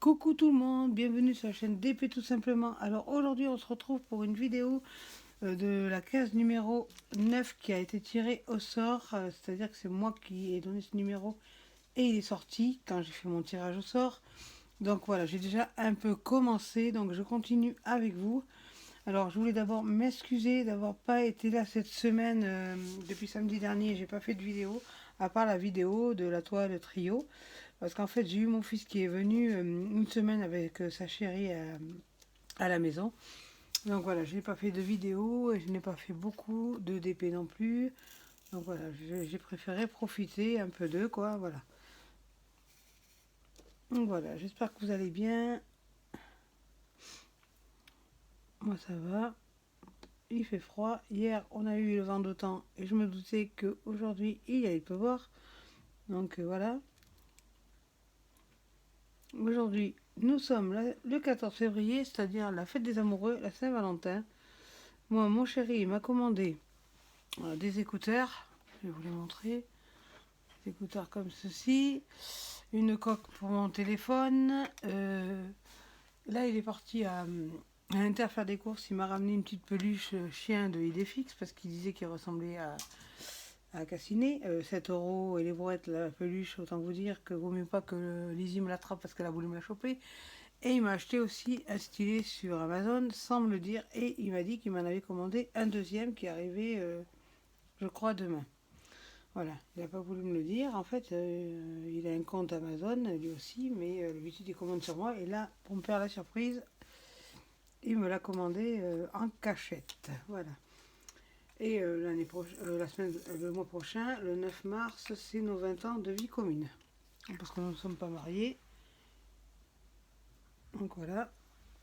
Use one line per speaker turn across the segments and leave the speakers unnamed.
Coucou tout le monde, bienvenue sur la chaîne DP tout simplement. Alors aujourd'hui on se retrouve pour une vidéo de la case numéro 9 qui a été tirée au sort. C'est-à-dire que c'est moi qui ai donné ce numéro et il est sorti quand j'ai fait mon tirage au sort. Donc voilà, j'ai déjà un peu commencé, donc je continue avec vous. Alors je voulais d'abord m'excuser d'avoir pas été là cette semaine, depuis samedi dernier, j'ai pas fait de vidéo, à part la vidéo de la toile trio. Parce qu'en fait, j'ai eu mon fils qui est venu une semaine avec sa chérie à la maison. Donc voilà, je n'ai pas fait de vidéo et je n'ai pas fait beaucoup de DP non plus. Donc voilà, j'ai préféré profiter un peu d'eux, quoi, voilà. Donc voilà, j'espère que vous allez bien. Moi, ça va. Il fait froid. Hier, on a eu le vent d'automne et je me doutais qu'aujourd'hui, il allait pleuvoir. Donc voilà. Aujourd'hui, nous sommes le 14 février, c'est-à-dire la fête des amoureux, la Saint-Valentin. Moi, mon chéri m'a commandé des écouteurs. Je vais vous les montrer. Des écouteurs comme ceci. Une coque pour mon téléphone. Là, il est parti à Inter faire des courses. Il m'a ramené une petite peluche chien de Idéfix parce qu'il disait qu'il ressemblait à Cassiné. 7 euros et les brouettes, la peluche, autant vous dire que vaut mieux pas que Lizzie me l'attrape parce qu'elle a voulu me la choper. Et il m'a acheté aussi un stylet sur Amazon sans me le dire. Et il m'a dit qu'il m'en avait commandé un deuxième qui arrivait, je crois, demain. Voilà, il n'a pas voulu me le dire. En fait, il a un compte Amazon, lui aussi, mais d'habitude il commande sur moi. Et là, pour me faire la surprise, il me l'a commandé en cachette. Voilà. Et le mois prochain, le 9 mars, c'est nos 20 ans de vie commune. Parce que nous ne sommes pas mariés. Donc voilà.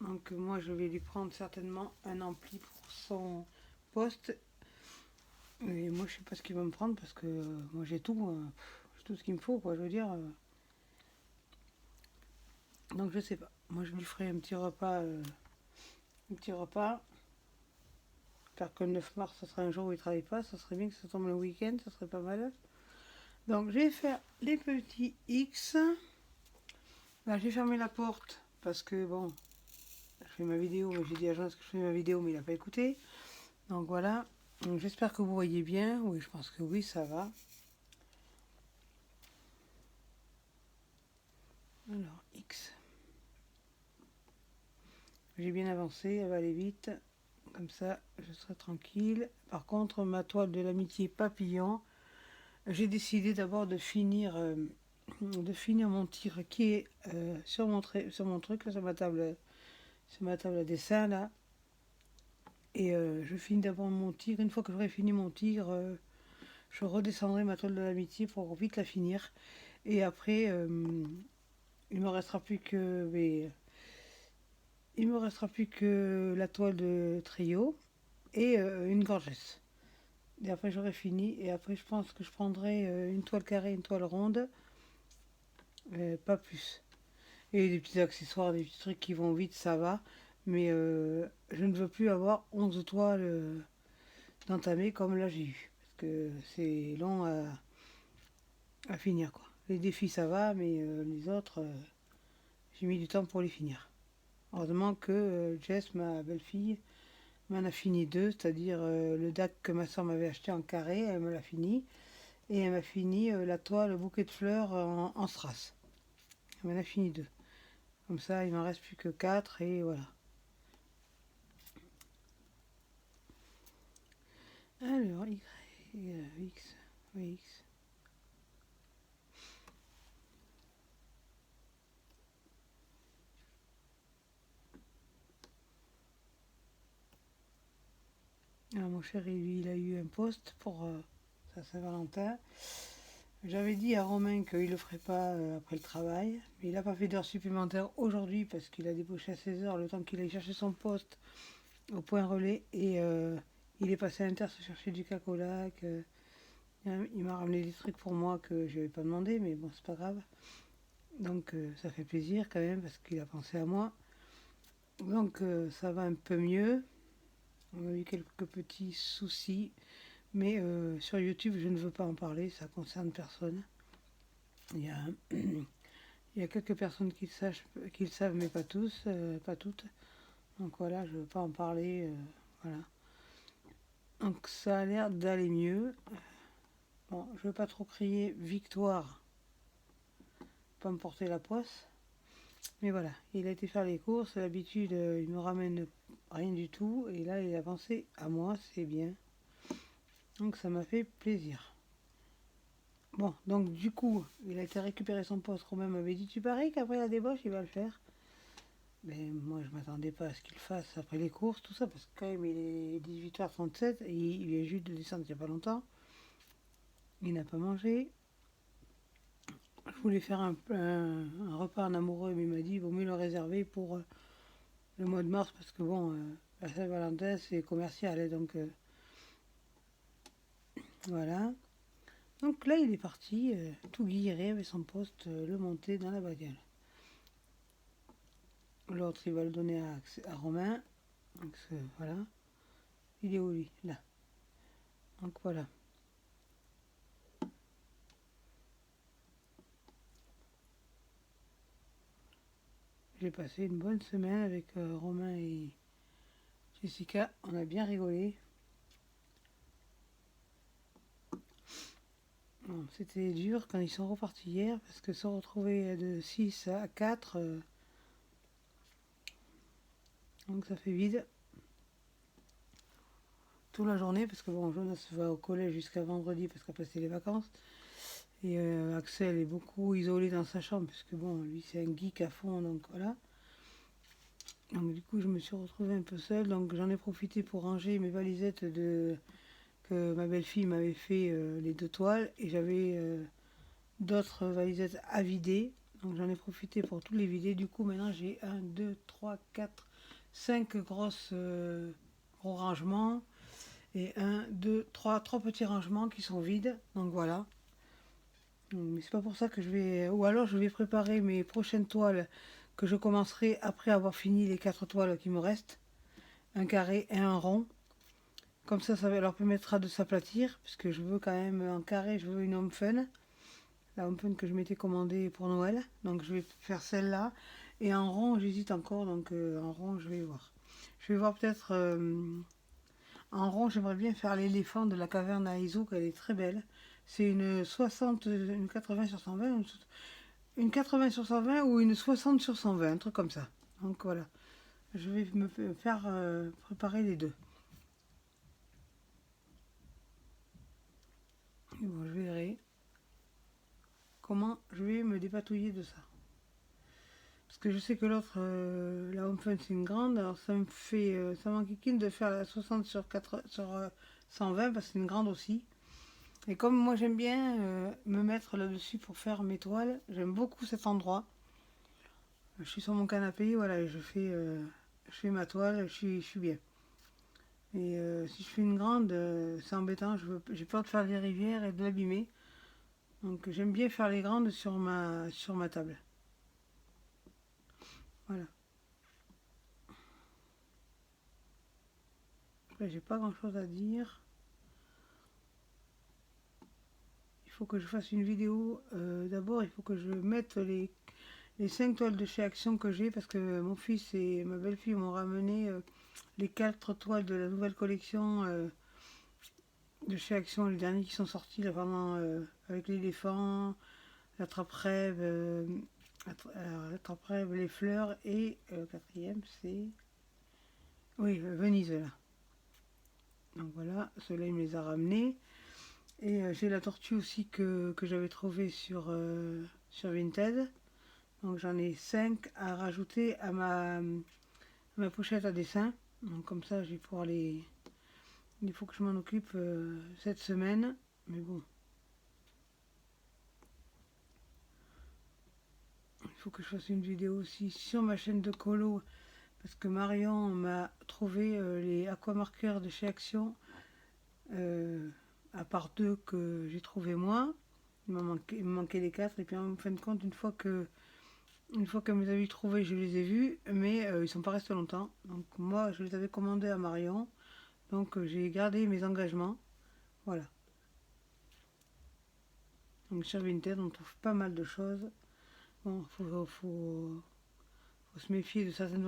Donc moi, je vais lui prendre certainement un ampli pour son poste. Et moi, je sais pas ce qu'il va me prendre parce que moi, j'ai tout ce qu'il me faut, quoi. Je veux dire. Donc je sais pas. Moi, je lui ferai un petit repas. Un petit repas. J'espère que le 9 mars, ça sera un jour où il travaille pas. Ça serait bien que ça tombe le week-end. Ça serait pas mal. Donc je vais faire les petits X. Là, j'ai fermé la porte parce que bon, je fais ma vidéo. J'ai dit à Jean que je fais ma vidéo, mais il n'a pas écouté. Donc voilà. J'espère que vous voyez bien. Oui, je pense que oui, ça va. Alors, X. J'ai bien avancé, elle va aller vite. Comme ça, je serai tranquille. Par contre, ma toile de l'amitié papillon, j'ai décidé d'abord de finir mon tir qui est sur mon truc, là, sur ma table à dessin, là. Et je finis d'abord mon tir. Une fois que j'aurai fini mon tir, je redescendrai ma toile de l'amitié pour vite la finir. Et après, il me restera plus que... il me restera plus que la toile de trio et une gorgesse. Et après j'aurai fini. Et après je pense que je prendrai une toile carrée, une toile ronde. Pas plus. Et des petits accessoires, des petits trucs qui vont vite, ça va. Mais je ne veux plus avoir 11 toiles d'entamées comme là j'ai eu. Parce que c'est long à finir, quoi. Les défis ça va, mais les autres, j'ai mis du temps pour les finir. Heureusement que Jess, ma belle-fille, m'en a fini deux, c'est-à-dire le DAC que ma soeur m'avait acheté en carré, elle me l'a fini. Et elle m'a fini la toile, le bouquet de fleurs en strass. Elle m'en a fini deux. Comme ça, il m'en reste plus que quatre et voilà. Alors, Y, X, X. Alors, mon chéri, lui, il a eu un poste pour sa Saint-Valentin. J'avais dit à Romain qu'il ne le ferait pas après le travail, mais il n'a pas fait d'heures supplémentaires aujourd'hui parce qu'il a débauché à 16 h le temps qu'il aille chercher son poste au point relais et il est passé à l'Inter se chercher du cacolac. Il m'a ramené des trucs pour moi que je n'avais pas demandé, mais bon, c'est pas grave. Donc ça fait plaisir quand même parce qu'il a pensé à moi. Donc ça va un peu mieux. On a eu quelques petits soucis, mais sur YouTube, je ne veux pas en parler, ça concerne personne. Il y a, il Il y a quelques personnes qui le savent, mais pas tous, pas toutes. Donc voilà, je ne veux pas en parler. Voilà. Donc ça a l'air d'aller mieux. Bon, je ne veux pas trop crier victoire, pas me porter la poisse. Mais voilà, il a été faire les courses. D'habitude, il me ramène rien du tout. Et là, il a pensé à moi, c'est bien. Donc ça m'a fait plaisir. Bon, donc du coup, il a été récupérer son poste. Romain m'avait dit, tu paries qu'après la débauche, il va le faire. Mais moi, je m'attendais pas à ce qu'il fasse après les courses, tout ça, parce que quand même, il est 18h37 et il vient juste de descendre il n'y a pas longtemps. Il n'a pas mangé. Je voulais faire un repas en amoureux, mais il m'a dit, il vaut mieux le réserver pour le mois de mars, parce que bon, la Saint-Valentin, c'est commercial, donc voilà. Donc là, il est parti, tout guilleret avec son poste, le monter dans la bagnole. L'autre, il va le donner à Romain. Donc voilà. Il est où lui? Là. Donc voilà. J'ai passé une bonne semaine avec Romain et Jessica. On a bien rigolé. Bon, c'était dur quand ils sont repartis hier parce que se retrouver de 6 à 4, donc ça fait vide toute la journée parce que bon, Jonas va au collège jusqu'à vendredi parce qu'après c'est les vacances. Et Axel est beaucoup isolé dans sa chambre parce que bon, lui c'est un geek à fond, donc voilà. Donc du coup je me suis retrouvée un peu seule, donc j'en ai profité pour ranger mes valisettes que ma belle-fille m'avait fait les 2 toiles et j'avais d'autres valisettes à vider. Donc j'en ai profité pour tous les vider. Du coup maintenant j'ai 1, 2, 3, 4, 5 gros rangements et 1, 2, 3 petits rangements qui sont vides. Donc voilà. Mais c'est pas pour ça que je vais... Ou alors je vais préparer mes prochaines toiles que je commencerai après avoir fini les 4 toiles qui me restent. Un carré et un rond. Comme ça leur permettra de s'aplatir. Puisque je veux quand même en carré, je veux une home fun. La home fun que je m'étais commandée pour Noël. Donc je vais faire celle-là. Et en rond, j'hésite encore. Donc en rond, je vais voir. Je vais voir peut-être... en rond, j'aimerais bien faire l'éléphant de la caverne à Izouk. Elle est très belle. C'est une 60, une 80 sur 120, une 80 sur 120 ou une 60 sur 120, un truc comme ça. Donc voilà, je vais me faire préparer les deux. Et bon, je verrai comment je vais me dépatouiller de ça. Parce que je sais que l'autre, la Home Fun, c'est une grande, alors ça me fait, ça m'enquiquine de faire la 60 sur 120 parce que c'est une grande aussi. Et comme moi j'aime bien me mettre là-dessus pour faire mes toiles, j'aime beaucoup cet endroit. Je suis sur mon canapé, voilà, et je fais ma toile, je suis bien. Et si je fais une grande, c'est embêtant, j'ai peur de faire des rivières et de l'abîmer. Donc j'aime bien faire les grandes sur ma table. Voilà. Après, j'ai pas grand chose à dire. Il faut que je fasse une vidéo. D'abord, il faut que je mette les 5 toiles de chez Action que j'ai parce que mon fils et ma belle-fille m'ont ramené les 4 toiles de la nouvelle collection de chez Action, les derniers qui sont sortis là vraiment avec l'éléphant, l'attrape-rêve, les fleurs et le quatrième c'est oui Venise là. Donc voilà, ceux-là il me les a ramenés. Et j'ai la tortue aussi que j'avais trouvée sur Vinted. Donc j'en ai 5 à rajouter à ma pochette à dessin. Donc comme ça je vais pouvoir les... Il faut que je m'en occupe cette semaine. Mais bon. Il faut que je fasse une vidéo aussi sur ma chaîne de colo. Parce que Marion m'a trouvé les aquamarqueurs de chez Action. À part 2 que j'ai trouvé moi. Il me manquait les 4. Et puis en fin de compte, une fois qu'elle me les avait trouvés, je les ai vus. Mais ils ne sont pas restés longtemps. Donc moi, je les avais commandés à Marion. Donc j'ai gardé mes engagements. Voilà. Donc sur Vinted, on trouve pas mal de choses. Bon, faut se méfier de certaines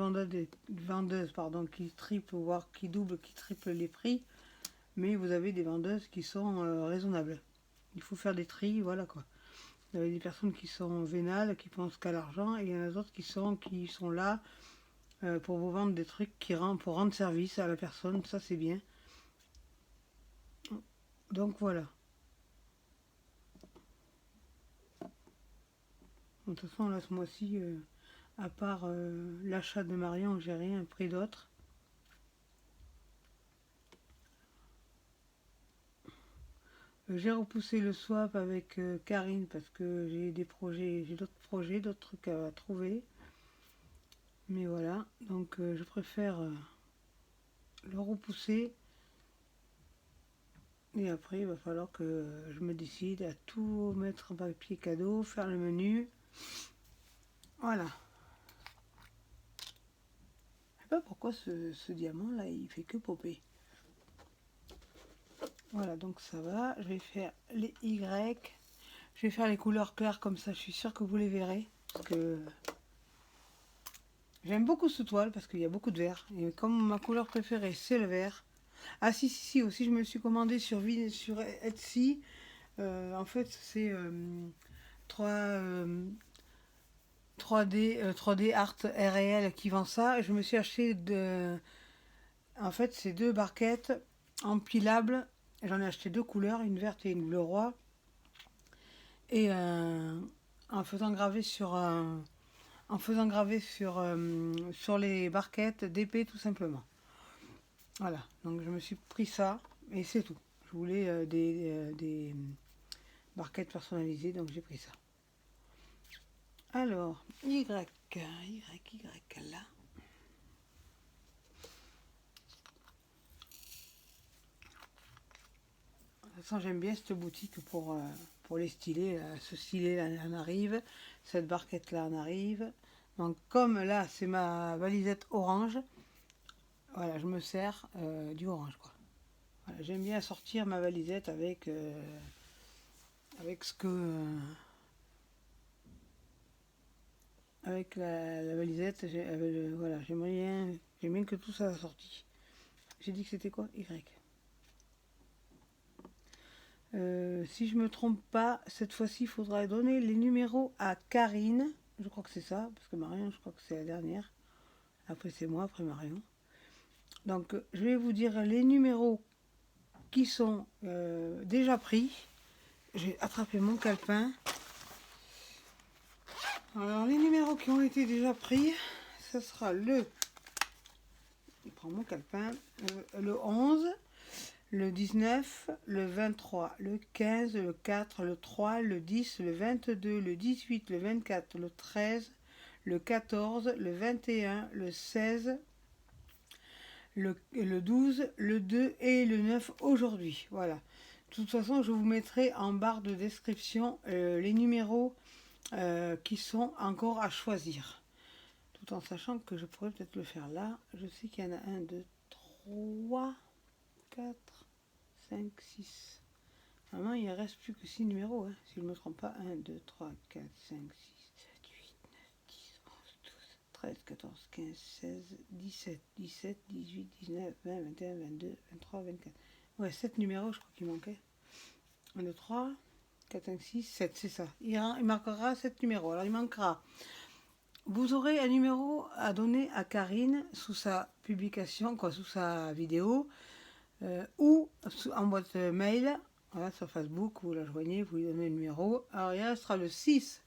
vendeuses pardon, qui triplent, voire qui doublent, qui triplent les prix. Mais vous avez des vendeuses qui sont raisonnables. Il faut faire des tris, voilà quoi. Vous avez des personnes qui sont vénales, qui pensent qu'à l'argent, et il y en a d'autres qui sont là pour vous vendre des trucs pour rendre service à la personne, ça c'est bien. Donc voilà. De toute façon, là ce mois-ci, à part l'achat de Marion, j'ai rien pris d'autre. J'ai repoussé le swap avec Karine parce que j'ai d'autres projets, d'autres trucs à trouver. Mais voilà, donc je préfère le repousser. Et après, il va falloir que je me décide à tout mettre en papier cadeau, faire le menu. Voilà. Je sais pas pourquoi ce diamant là, il fait que popper. Voilà, donc ça va. Je vais faire les Y. Je vais faire les couleurs claires comme ça, je suis sûre que vous les verrez. Parce que j'aime beaucoup ce toile parce qu'il y a beaucoup de vert. Et comme ma couleur préférée, c'est le vert. Ah si, aussi je me suis commandé sur Etsy. En fait, c'est 3D Art RL qui vend ça. Je me suis acheté en fait, c'est deux barquettes empilables. J'en ai acheté deux couleurs, une verte et une bleu roi. Et en faisant graver sur les barquettes d'épée tout simplement. Voilà, donc je me suis pris ça et c'est tout. Je voulais des barquettes personnalisées, donc j'ai pris ça. Alors, Y là. De toute façon, j'aime bien cette boutique pour les stylés. Ce stylet là en arrive, cette barquette là en arrive. Donc comme là c'est ma valisette orange, voilà, je me sers du orange quoi. Voilà, j'aime bien sortir ma valisette avec ce que avec la valisette. Voilà, j'aime bien que tout ça soit sorti. J'ai dit que c'était quoi? Y. Si je me trompe pas, cette fois-ci, il faudra donner les numéros à Karine. Je crois que c'est ça, parce que Marion, je crois que c'est la dernière. Après, c'est moi, après Marion. Donc, je vais vous dire les numéros qui sont déjà pris. J'ai attrapé mon calepin. Alors, les numéros qui ont été déjà pris, ce sera le... Je prends mon calepin. Le 11, le 19, le 23, le 15, le 4, le 3, le 10, le 22, le 18, le 24, le 13, le 14, le 21, le 16, le 12, le 2 et le 9 aujourd'hui. Voilà. De toute façon, je vous mettrai en barre de description les numéros qui sont encore à choisir. Tout en sachant que je pourrais peut-être le faire là. Je sais qu'il y en a 1, 2, 3, 4, 5, 6. Normalement, il ne reste plus que 6 numéros, hein, si je ne me trompe pas. 1, 2, 3, 4, 5, 6, 7, 8, 9, 10, 11, 12, 13, 14, 15, 16, 17, 17, 18, 19, 20, 21, 22, 23, 24. Ouais, 7 numéros, je crois qu'il manquait. 1, 2, 3, 4, 5, 6, 7, c'est ça. Il marquera 7 numéros. Alors, il manquera. Vous aurez un numéro à donner à Karine sous sa publication, quoi, sous sa vidéo, ou en boîte mail. Voilà, sur Facebook, vous la joignez, vous lui donnez le numéro. Alors, il restera le 6,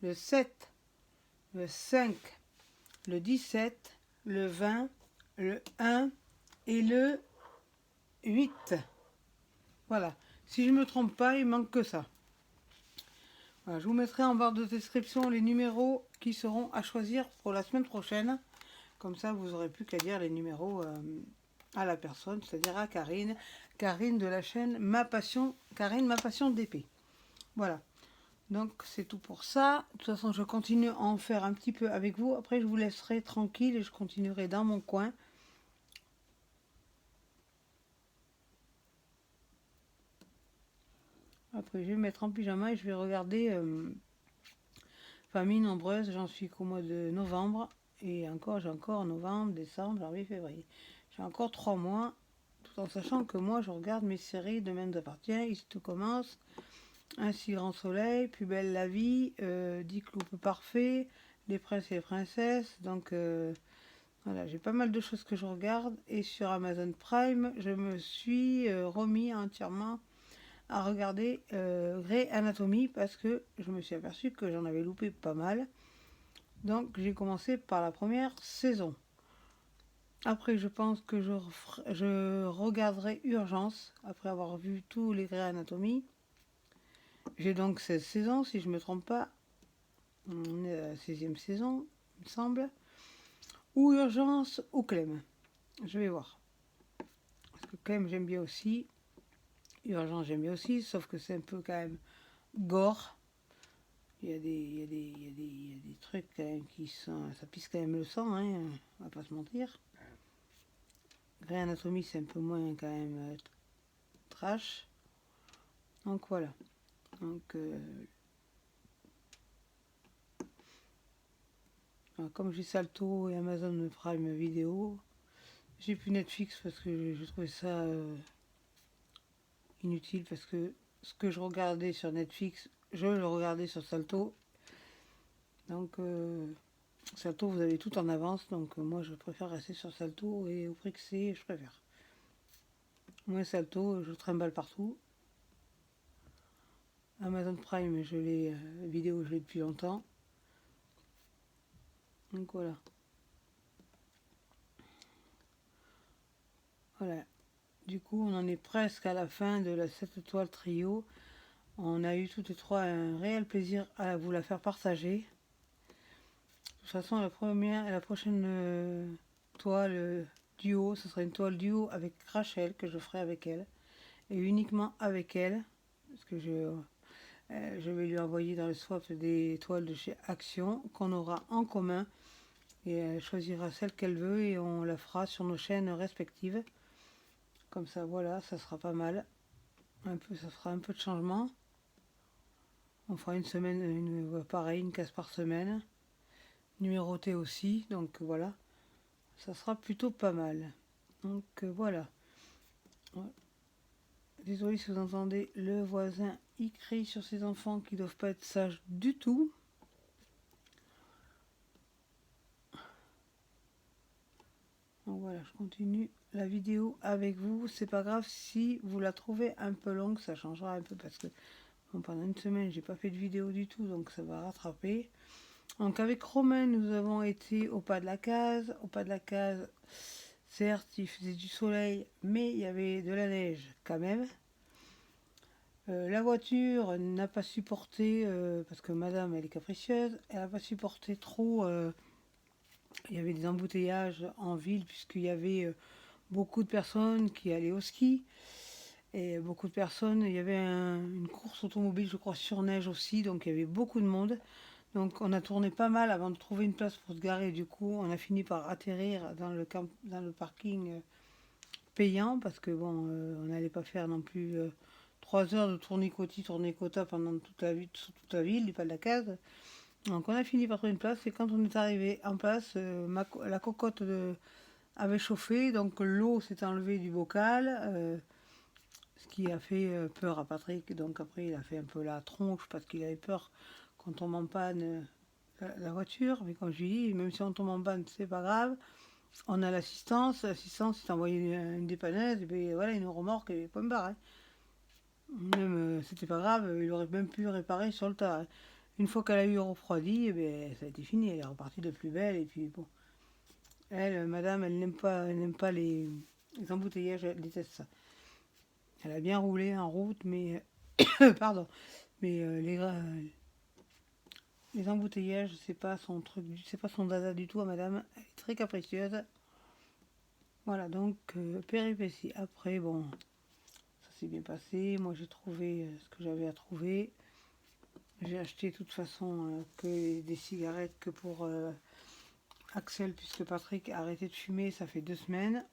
le 7, le 5, le 17, le 20, le 1 et le 8. Voilà. Si je ne me trompe pas, il manque que ça. Voilà, je vous mettrai en barre de description les numéros qui seront à choisir pour la semaine prochaine. Comme ça, vous n'aurez plus qu'à dire les numéros à la personne, c'est-à-dire à Karine. Karine de la chaîne Karine, ma passion d'épée. Voilà. Donc, c'est tout pour ça. De toute façon, je continue à en faire un petit peu avec vous. Après, je vous laisserai tranquille et je continuerai dans mon coin. Après, je vais me mettre en pyjama et je vais regarder... famille nombreuse, j'en suis qu'au mois de novembre. Et encore, j'ai encore novembre, décembre, janvier, février. J'ai encore 3 mois, tout en sachant que moi, je regarde mes séries Demain nous appartient, Ici tout commence, Ainsi grand soleil, Plus belle la vie, 10 clous parfaits, Les princes et les princesses. Donc voilà, j'ai pas mal de choses que je regarde. Et sur Amazon Prime, je me suis remis entièrement à regarder Grey Anatomy parce que je me suis aperçu que j'en avais loupé pas mal. Donc j'ai commencé par la première saison. Après, je pense que je regarderai Urgence après avoir vu tous les Grey Anatomy. J'ai donc 16 saisons, si je ne me trompe pas. On est à la 16e saison, il me semble. Ou Urgence ou Clem. Je vais voir. Parce que Clem, j'aime bien aussi. Urgence, j'aime bien aussi, sauf que c'est un peu quand même gore. Il y a des trucs quand même qui sont... Ça pisse quand même le sang, hein, on va pas se mentir. Grey Anatomy, c'est un peu moins quand même trash. Donc voilà. Donc comme j'ai Salto et Amazon Prime Vidéo, j'ai plus Netflix parce que je trouvais ça inutile parce que ce que je regardais sur Netflix, je le regardais sur Salto. Donc Salto, vous avez tout en avance, donc moi je préfère rester sur Salto et au prix que c'est, je préfère. Moi Salto, je trimballe partout. Amazon Prime, je l'ai vidéo, je l'ai depuis longtemps. Donc voilà. Voilà. Du coup, on en est presque à la fin de la 7 étoiles trio. On a eu toutes les trois un réel plaisir à vous la faire partager. De toute façon, la prochaine toile duo, ce sera une toile duo avec Rachel que je ferai avec elle. Et uniquement avec elle. Parce que je vais lui envoyer dans le swap des toiles de chez Action qu'on aura en commun. Et elle choisira celle qu'elle veut et on la fera sur nos chaînes respectives. Comme ça, voilà, ça sera pas mal. Ça fera un peu de changement. On fera une semaine, pareil, une case par semaine. Numéroté aussi, donc voilà. Ça sera plutôt pas mal. Donc voilà. Désolé si vous entendez le voisin, il crie sur ses enfants qui ne doivent pas être sages du tout. Donc voilà, je continue la vidéo avec vous. C'est pas grave si vous la trouvez un peu longue, ça changera un peu parce que bon, pendant une semaine, j'ai pas fait de vidéo du tout, donc ça va rattraper. Donc avec Romain, nous avons été au pas de la case. Au pas de la case, certes, il faisait du soleil, mais il y avait de la neige quand même. La voiture n'a pas supporté, parce que madame, elle est capricieuse, elle n'a pas supporté trop. Il y avait des embouteillages en ville, puisqu'il y avait beaucoup de personnes qui allaient au ski. Et beaucoup de personnes, il y avait une course automobile, je crois, sur neige aussi, donc il y avait beaucoup de monde. Donc on a tourné pas mal avant de trouver une place pour se garer. Du coup, on a fini par atterrir dans le parking payant, parce que bon, on n'allait pas faire non plus 3 heures de tournicota pendant sur toute la ville, du pas de la case. Donc on a fini par trouver une place, et quand on est arrivé en place, la cocotte avait chauffé, donc l'eau s'est enlevée du bocal, ce qui a fait peur à Patrick. Donc après, il a fait un peu la tronche parce qu'il avait peur qu'on tombe en panne la voiture. Mais comme je lui dis, même si on tombe en panne, c'est pas grave. On a l'assistance. L'assistance, s'est envoyé une dépanneuse, et puis voilà, une remorque, et point barre. Hein. Même, c'était pas grave, il aurait même pu réparer sur le tas. Hein. Une fois qu'elle a eu refroidi, ça a été fini. Elle est repartie de plus belle. Et puis bon, elle, madame, elle n'aime pas les embouteillages, elle déteste ça. Elle a bien roulé en route, mais pardon, mais les embouteillages, c'est pas son truc, c'est pas son dada du tout à madame. Elle est très capricieuse. Voilà, donc péripéties. Après, bon, ça s'est bien passé. Moi, j'ai trouvé ce que j'avais à trouver. J'ai acheté de toute façon que des cigarettes que pour Axel, puisque Patrick a arrêté de fumer, ça fait 2 semaines.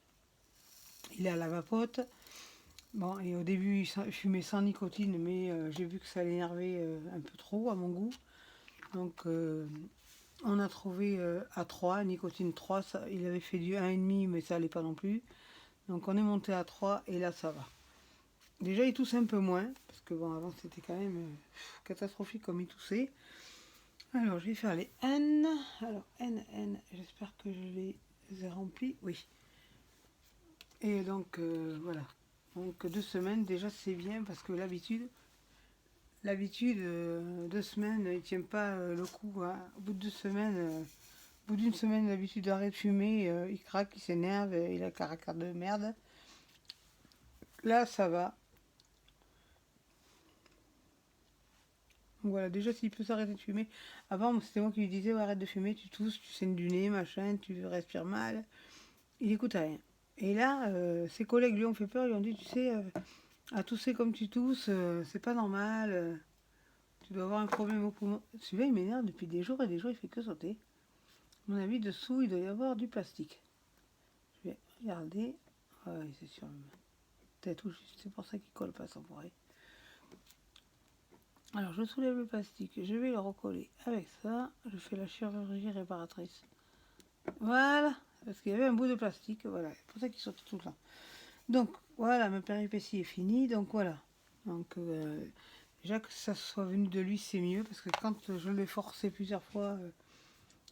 Il est à la vapote. Bon, et au début, il fumait sans nicotine, mais j'ai vu que ça l'énervait un peu trop à mon goût. Donc on a trouvé à 3, nicotine 3, ça, il avait fait du 1,5 mais ça allait pas non plus. Donc on est monté à 3 et là ça va. Déjà il tousse un peu moins, parce que bon avant c'était quand même catastrophique comme il toussait. Alors je vais faire les N. Alors N, j'espère que je les ai remplis. Oui. Et donc voilà. Donc 2 semaines déjà c'est bien parce que l'habitude, 2 semaines il tient pas le coup, hein. Au bout de 2 semaines, au bout d'une semaine l'habitude d'arrêter de fumer, il craque, il s'énerve, il a un caractère de merde. Là ça va. Donc voilà, déjà s'il peut s'arrêter de fumer. Avant c'était moi qui lui disais ouais, arrête de fumer, tu tousses, tu saignes du nez, machin, tu respires mal. Il écoute rien. Et là, ses collègues lui ont fait peur, ils lui ont dit tu sais, à tousser comme tu tousses, c'est pas normal, tu dois avoir un problème au poumon. Celui-là il m'énerve depuis des jours et des jours, il fait que sauter. À mon avis, dessous il doit y avoir du plastique. Je vais regarder. Ouais, c'est sur la tête ou juste, c'est pour ça qu'il colle pas sans pourrait. Alors je soulève le plastique, je vais le recoller avec ça, je fais la chirurgie réparatrice. Voilà, parce qu'il y avait un bout de plastique, voilà, c'est pour ça qu'il saute tout le temps. Donc voilà, ma péripétie est finie, donc voilà. Donc déjà que ça soit venu de lui, c'est mieux, parce que quand je l'ai forcé plusieurs fois,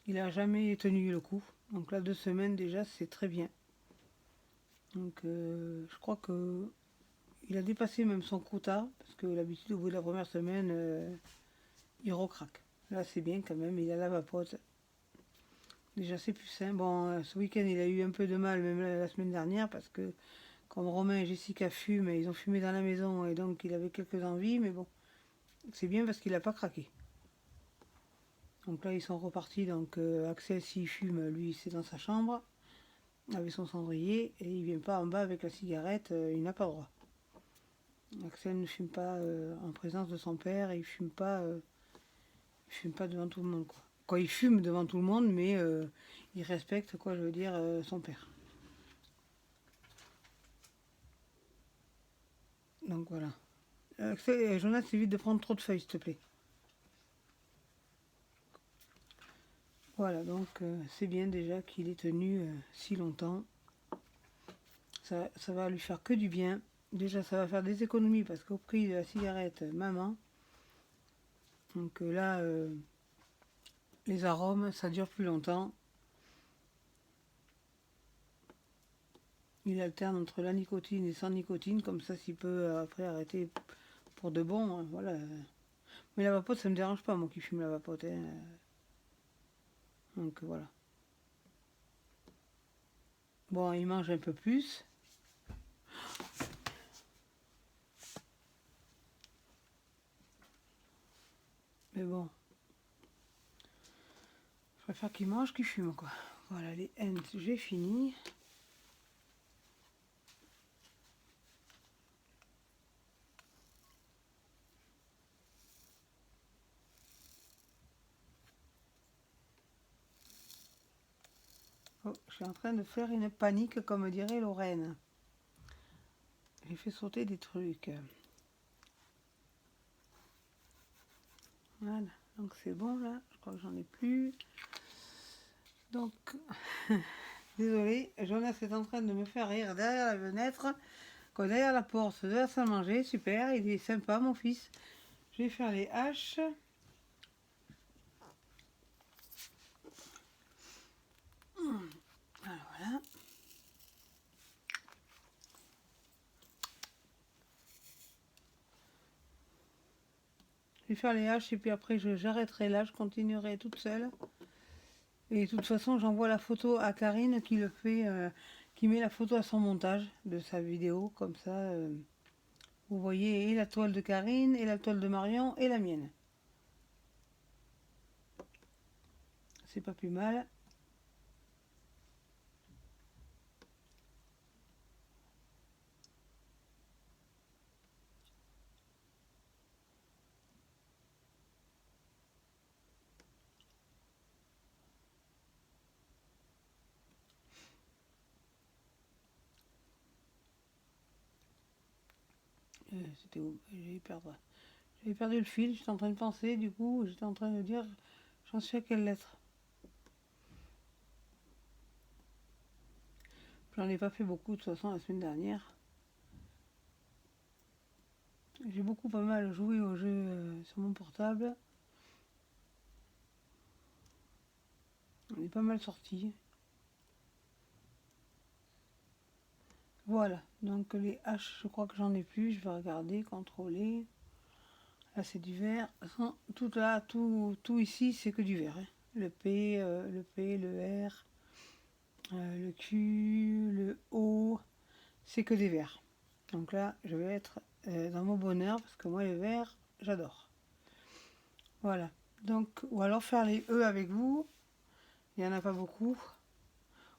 il a jamais tenu le coup. Donc là, 2 semaines déjà, c'est très bien. Donc je crois que il a dépassé même son quota, parce que l'habitude, au bout de la première semaine, il recraque. Là, c'est bien quand même, il a la vapote. Déjà, c'est plus sain. Bon, ce week-end, il a eu un peu de mal, même la semaine dernière, parce que comme Romain et Jessica fument, ils ont fumé dans la maison, et donc il avait quelques envies, mais bon, c'est bien parce qu'il n'a pas craqué. Donc là, ils sont repartis. Donc Axel, s'il fume, lui, c'est dans sa chambre, avec son cendrier, et il vient pas en bas avec la cigarette, il n'a pas le droit. Axel ne fume pas en présence de son père, et il fume pas devant tout le monde, quoi. Quoi, il fume devant tout le monde, mais il respecte, quoi, je veux dire, son père. Donc voilà. Jonas, évite de prendre trop de feuilles, s'il te plaît. Voilà, donc c'est bien déjà qu'il ait tenu si longtemps. Ça va lui faire que du bien. Déjà, ça va faire des économies parce qu'au prix de la cigarette, maman. Donc là, les arômes, ça dure plus longtemps. Il alterne entre la nicotine et sans nicotine, comme ça, s'il peut après arrêter pour de bon. Hein, voilà. Mais la vapote, ça me dérange pas, moi qui fume la vapote. Hein. Donc voilà. Bon, il mange un peu plus. Mais bon. Je préfère qu'il mange qu'il fume, quoi. Voilà, les N, j'ai fini. Oh, je suis en train de faire une panique, comme dirait Lorraine. J'ai fait sauter des trucs. Voilà, donc c'est bon là. Je crois que j'en ai plus. Donc, désolé, Jonas est en train de me faire rire derrière la fenêtre, quoi, derrière la porte de la salle à manger. Super, il est sympa, mon fils. Je vais faire les haches. Alors voilà. Je vais faire les haches et puis après j'arrêterai là, je continuerai toute seule. Et de toute façon, j'envoie la photo à Karine qui le fait, qui met la photo à son montage de sa vidéo, comme ça. Vous voyez et la toile de Karine, et la toile de Marion, et la mienne. C'est pas plus mal. C'était où? J'ai perdu le fil, j'étais en train de penser, du coup, j'étais en train de dire J'en suis à quelle lettre? J'en ai pas fait beaucoup de toute façon la semaine dernière. J'ai beaucoup pas mal joué au jeu sur mon portable. On est pas mal sortis. Voilà, donc les H, je crois que j'en ai plus. Je vais regarder, contrôler. Là, c'est du vert. Tout là, tout ici, c'est que du vert. Hein. Le P, le R, le Q, le O, c'est que des verts. Donc là, je vais être dans mon bonheur parce que moi, les verts, j'adore. Voilà. Donc, ou alors faire les E avec vous. Il n'y en a pas beaucoup.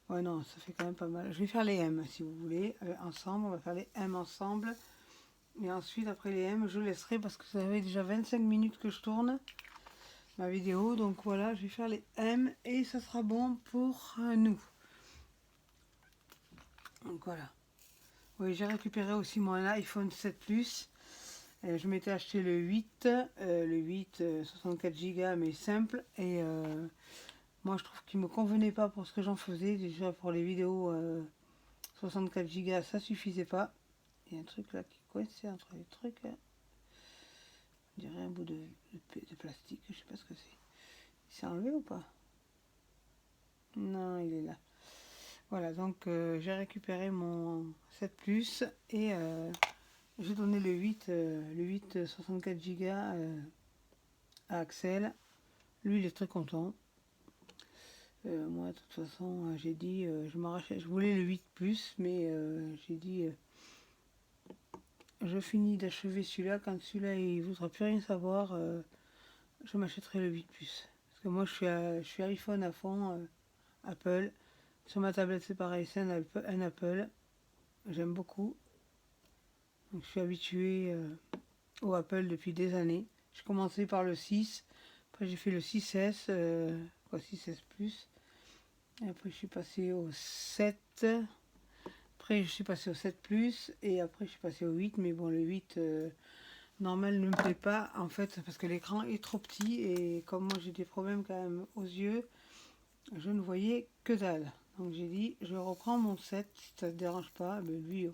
Ouais, non, ça fait quand même pas mal. Je vais faire les M si vous voulez, ensemble. On va faire les M ensemble. Et ensuite, après les M, je laisserai parce que ça fait déjà 25 minutes que je tourne ma vidéo. Donc voilà, je vais faire les M et ça sera bon pour nous. Donc voilà. Oui, j'ai récupéré aussi mon iPhone 7 Plus. Je m'étais acheté le 8, 64 Go mais simple. Et moi, je trouve qu'il me convenait pas pour ce que j'en faisais. Déjà, pour les vidéos 64 Go, ça suffisait pas. Il y a un truc là qui est coincé entre les trucs. Hein. On dirait un bout de plastique, je sais pas ce que c'est. Il s'est enlevé ou pas? Non, il est là. Voilà, donc j'ai récupéré mon 7 Plus et j'ai donné le 8 64 Go à Axel. Lui, il est très content. Moi, de toute façon, j'ai dit, je voulais le 8 Plus, mais j'ai dit, je finis d'achever celui-là. Quand celui-là, il ne voudra plus rien savoir, je m'achèterai le 8 Plus. Parce que moi, je suis iPhone à fond, Apple. Sur ma tablette, c'est pareil, c'est un Apple. J'aime beaucoup. Donc, je suis habituée au Apple depuis des années. J'ai commencé par le 6. Après, j'ai fait le 6S, 6S Plus. Et après, je suis passée au 7. Après, je suis passée au 7 Plus. Et après, je suis passée au 8. Mais bon, le 8 normal ne me plaît pas. En fait, parce que l'écran est trop petit. Et comme moi, j'ai des problèmes quand même aux yeux, je ne voyais que dalle. Donc, j'ai dit, je reprends mon 7. Si ça ne te dérange pas, ben lui,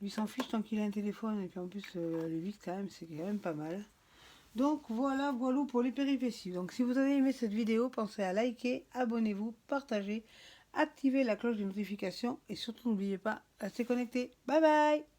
lui s'en fiche tant qu'il a un téléphone. Et puis en plus, le 8, quand même, c'est quand même pas mal. Donc voilà, voilà pour les péripéties. Donc si vous avez aimé cette vidéo, pensez à liker, abonnez-vous, partagez, activez la cloche de notification et surtout n'oubliez pas, restez connectés. Bye bye!